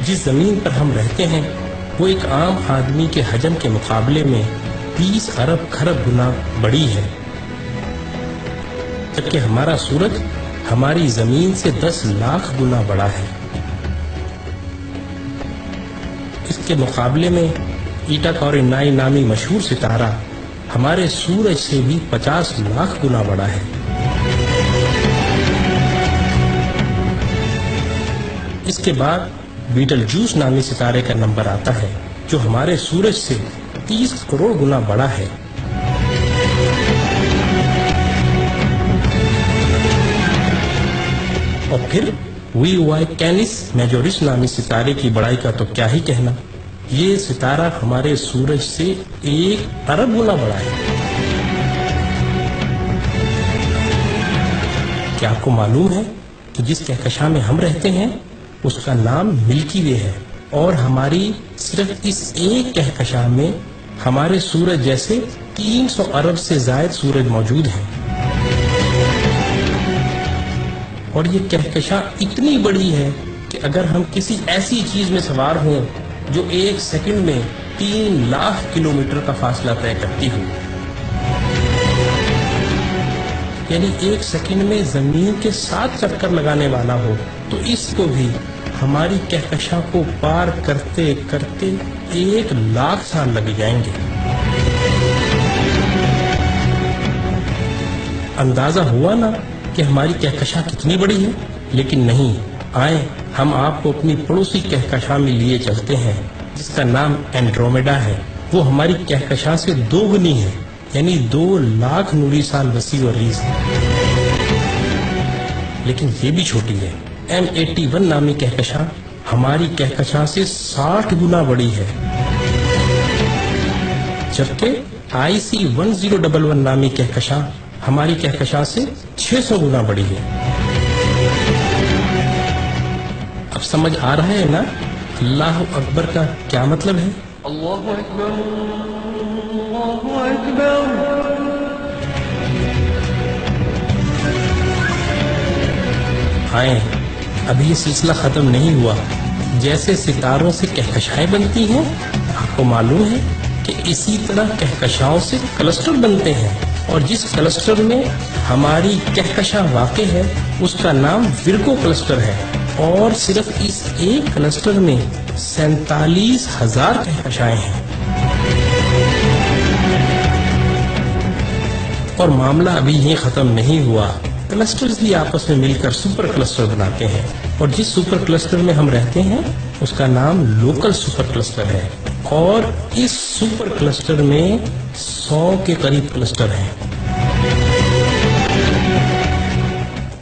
جس زمین پر ہم رہتے ہیں وہ ایک عام آدمی کے حجم کے مقابلے میں 20 ارب کھرب گنا بڑی ہے، جبکہ ہمارا سورج ہماری زمین سے 10 لاکھ گنا بڑا ہے۔ اس کے مقابلے میں ایٹا کورینائی نامی مشہور ستارہ ہمارے سورج سے بھی 50 لاکھ گنا بڑا ہے۔ اس کے بعد بیٹل جوس نامی ستارے کا نمبر آتا ہے جو ہمارے سورج سے 30 کروڑ گنا بڑا ہے۔ اور پھر وی وائی کینس میجورس نامی ستارے کی بڑائی کا تو کیا ہی کہنا، یہ ستارہ ہمارے سورج سے 1 ارب گنا بڑا ہے۔ کیا آپ کو معلوم ہے کہ جس کہکشاں میں ہم رہتے ہیں اس کا نام ملکی وے ہے، اور ہماری صرف اس ایک کہکشاں میں ہمارے سورج جیسے 300 ارب سے زائد سورج موجود ہیں۔ اور یہ کہکشاں اتنی بڑی ہے کہ اگر ہم کسی ایسی چیز میں سوار ہوں جو 1 سیکنڈ میں 3 لاکھ کلومیٹر کا فاصلہ طے کرتی ہو، یعنی 1 سیکنڈ میں زمین کے 7 چکر لگانے والا ہو، تو اس کو بھی ہماری کہکشاں کو پار کرتے کرتے 1 لاکھ سال لگ جائیں گے۔ اندازہ ہوا نا کہ ہماری کہکشاں کتنی بڑی ہے؟ لیکن نہیں، آئیں ہم آپ کو اپنی پڑوسی کہکشاں میں لیے چلتے ہیں جس کا نام اینڈرومیڈا ہے۔ وہ ہماری کہکشاں سے 2 گنی ہے، یعنی 2 لاکھ نوری سال وسیع و عریض ہے۔ لیکن یہ بھی چھوٹی ہے۔ M81 نامی کہکشاں ہماری کہکشاں سے 60 گنا بڑی ہے، جبکہ IC1011 نامی کہکشاں ہماری کہکشاں سے 600 گنا بڑی ہے۔ اب سمجھ آ رہا ہے نا اللہ اکبر کا کیا مطلب ہے؟ اللہ اکبر، اللہ اکبر۔ آئیں، ابھی یہ سلسلہ ختم نہیں ہوا۔ جیسے ستاروں سے کہکشائیں بنتی ہیں، آپ کو معلوم ہے کہ اسی طرح کہکشاؤں سے کلسٹر بنتے ہیں، اور جس کلسٹر میں ہماری کہکشاں واقع ہے اس کا نام ورگو کلسٹر ہے، اور صرف اس ایک کلسٹر میں 47,000 کہکشائیں ہیں۔ اور معاملہ ابھی یہ ختم نہیں ہوا، کلسٹرز بھی آپس میں مل کر سپر کلسٹر بناتے ہیں، اور جس سپر کلسٹر میں ہم رہتے ہیں اس کا نام لوکل سپر کلسٹر ہے، اور اس سپر کلسٹر میں 100 کے قریب کلسٹر ہیں،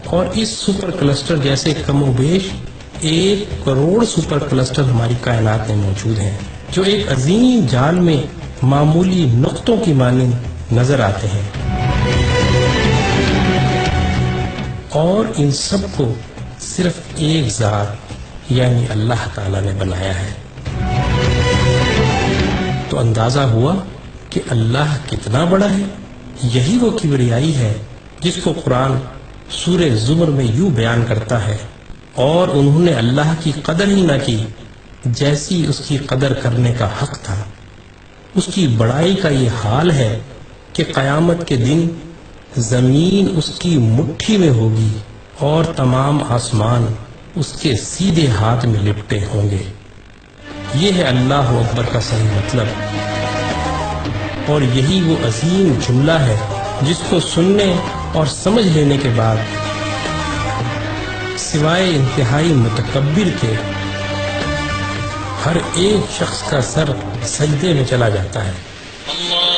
اور اس سپر کلسٹر جیسے کم و بیش 1 کروڑ سپر کلسٹر ہماری کائنات میں موجود ہیں، جو ایک عظیم جال میں معمولی نقطوں کی مانند نظر آتے ہیں، اور ان سب کو صرف ایک ذات یعنی اللہ تعالی نے بنایا ہے۔ تو اندازہ ہوا کہ اللہ کتنا بڑا ہے۔ یہی وہ کبریائی ہے جس کو قرآن سورہ زمر میں یوں بیان کرتا ہے، اور انہوں نے اللہ کی قدر ہی نہ کی جیسی اس کی قدر کرنے کا حق تھا۔ اس کی بڑائی کا یہ حال ہے کہ قیامت کے دن زمین اس کی مٹھی میں ہوگی اور تمام آسمان اس کے سیدھے ہاتھ میں لپٹے ہوں گے۔ یہ ہے اللہ اکبر کا صحیح مطلب، اور یہی وہ عظیم جملہ ہے جس کو سننے اور سمجھ لینے کے بعد سوائے انتہائی متکبر کے ہر ایک شخص کا سر سجدے میں چلا جاتا ہے۔ اللہ